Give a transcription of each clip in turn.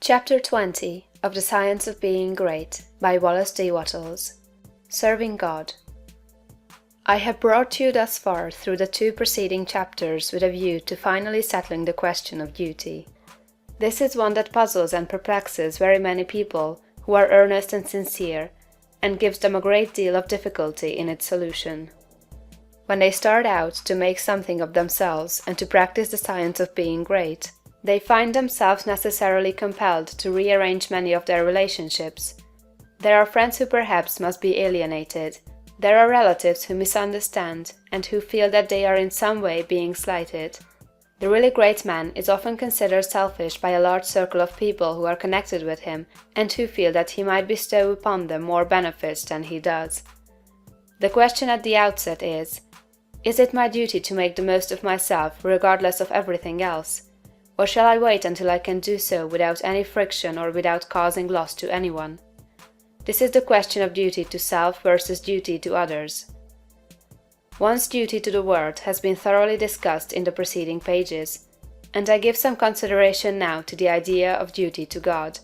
Chapter 20 of The Science of Being Great by Wallace D. Wattles. Serving God. I have brought you thus far through the two preceding chapters with a view to finally settling the question of duty. This is one that puzzles and perplexes very many people who are earnest and sincere, and gives them a great deal of difficulty in its solution. When they start out to make something of themselves and to practice the science of being great, they find themselves necessarily compelled to rearrange many of their relationships. There are friends who perhaps must be alienated. There are relatives who misunderstand and who feel that they are in some way being slighted. The really great man is often considered selfish by a large circle of people who are connected with him and who feel that he might bestow upon them more benefits than he does. The question at the outset is it my duty to make the most of myself regardless of everything else? Or shall I wait until I can do so without any friction or without causing loss to anyone? This is the question of duty to self versus duty to others. One's duty to the world has been thoroughly discussed in the preceding pages, and I give some consideration now to the idea of duty to God.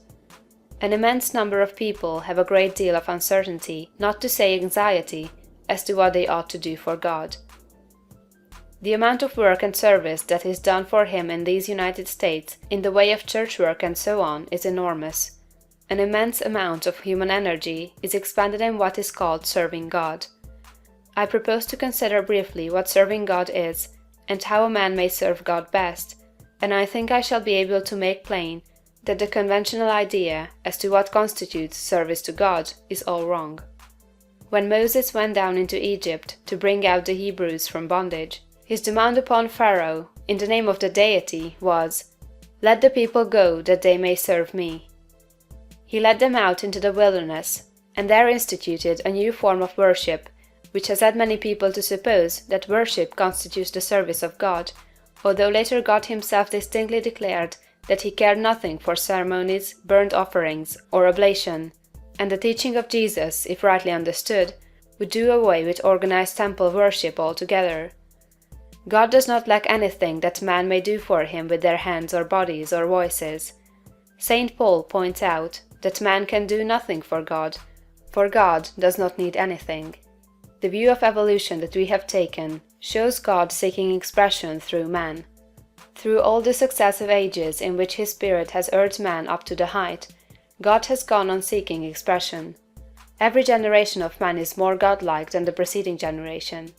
An immense number of people have a great deal of uncertainty, not to say anxiety, as to what they ought to do for God. The amount of work and service that is done for him in these United States in the way of church work and so on is enormous. An immense amount of human energy is expended in what is called serving God. I propose to consider briefly what serving God is, and how a man may serve God best, and I think I shall be able to make plain that the conventional idea as to what constitutes service to God is all wrong. When Moses went down into Egypt to bring out the Hebrews from bondage, his demand upon Pharaoh, in the name of the deity, was, "Let the people go that they may serve me." He led them out into the wilderness, and there instituted a new form of worship, which has led many people to suppose that worship constitutes the service of God, although later God himself distinctly declared that he cared nothing for ceremonies, burnt offerings, or oblation, and the teaching of Jesus, if rightly understood, would do away with organized temple worship altogether. God does not lack anything that man may do for him with their hands or bodies or voices. St. Paul points out that man can do nothing for God does not need anything. The view of evolution that we have taken shows God seeking expression through man. Through all the successive ages in which his spirit has urged man up to the height, God has gone on seeking expression. Every generation of man is more godlike than the preceding generation.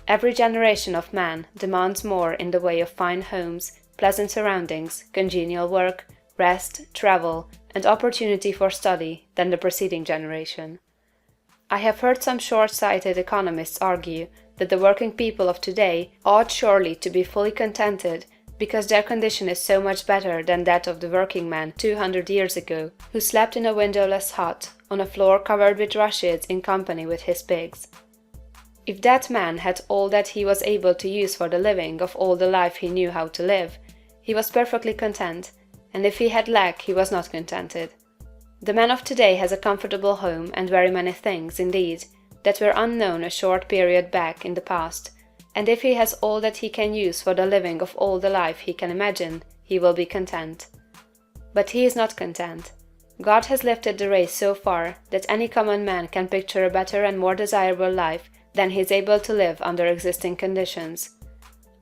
Every generation of man demands more in the way of fine homes, pleasant surroundings, congenial work, rest, travel, and opportunity for study than the preceding generation. I have heard some short-sighted economists argue that the working people of today ought surely to be fully contented because their condition is so much better than that of the working man 200 years ago, who slept in a windowless hut on a floor covered with rushes in company with his pigs. If that man had all that he was able to use for the living of all the life he knew how to live, he was perfectly content, and if he had lack he was not contented. The man of today has a comfortable home and very many things, indeed, that were unknown a short period back in the past, and if he has all that he can use for the living of all the life he can imagine, he will be content. But he is not content. God has lifted the race so far that any common man can picture a better and more desirable life than he is able to live under existing conditions.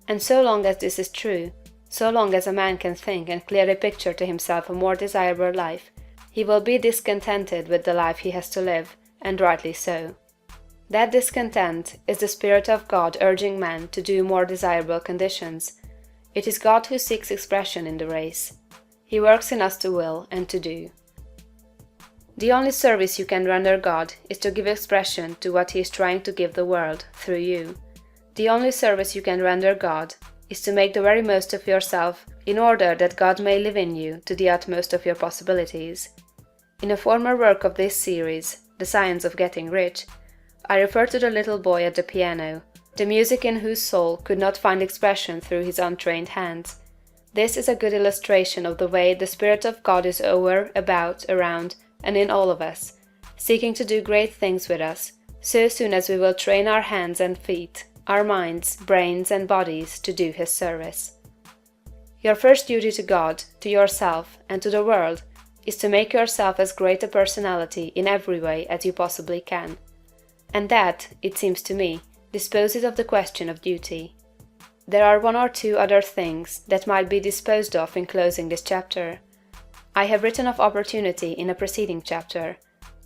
And so long as this is true, so long as a man can think and clearly picture to himself a more desirable life, he will be discontented with the life he has to live, and rightly so. That discontent is the Spirit of God urging man to do more desirable conditions. It is God who seeks expression in the race. He works in us to will and to do. The only service you can render God is to give expression to what he is trying to give the world through you. The only service you can render God is to make the very most of yourself in order that God may live in you to the utmost of your possibilities. In a former work of this series, The Science of Getting Rich, I refer to the little boy at the piano, the music in whose soul could not find expression through his untrained hands. This is a good illustration of the way the Spirit of God is over, about, around, and in all of us, seeking to do great things with us, so soon as we will train our hands and feet, our minds, brains, and bodies to do his service. Your first duty to God, to yourself, and to the world is to make yourself as great a personality in every way as you possibly can. And that, it seems to me, disposes of the question of duty. There are one or two other things that might be disposed of in closing this chapter. I have written of opportunity in a preceding chapter.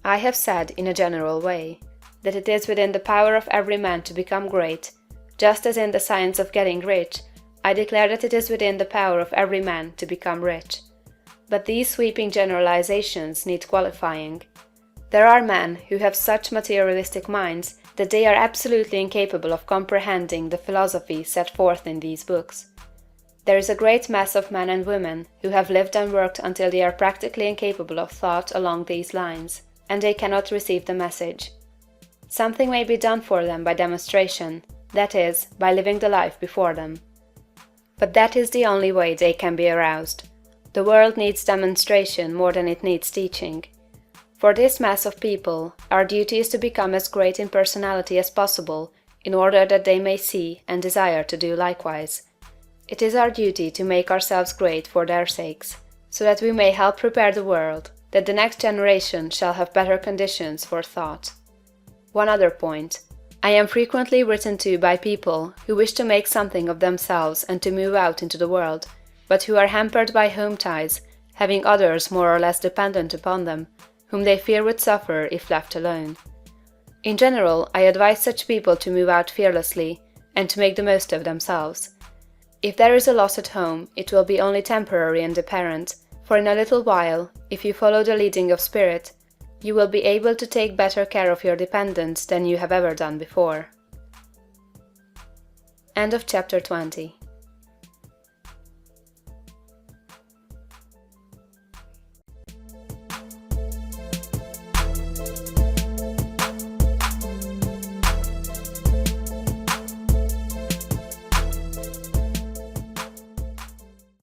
I have said, in a general way, that it is within the power of every man to become great, just as in the science of getting rich, I declare that it is within the power of every man to become rich. But these sweeping generalizations need qualifying. There are men who have such materialistic minds that they are absolutely incapable of comprehending the philosophy set forth in these books. There is a great mass of men and women who have lived and worked until they are practically incapable of thought along these lines, and they cannot receive the message. Something may be done for them by demonstration, that is, by living the life before them. But that is the only way they can be aroused. The world needs demonstration more than it needs teaching. For this mass of people, our duty is to become as great in personality as possible, in order that they may see and desire to do likewise. It is our duty to make ourselves great for their sakes, so that we may help prepare the world, that the next generation shall have better conditions for thought. One other point. I am frequently written to by people who wish to make something of themselves and to move out into the world, but who are hampered by home ties, having others more or less dependent upon them, whom they fear would suffer if left alone. In general, I advise such people to move out fearlessly, and to make the most of themselves. If there is a loss at home, it will be only temporary and apparent, for in a little while, if you follow the leading of spirit, you will be able to take better care of your dependents than you have ever done before. End of chapter 20.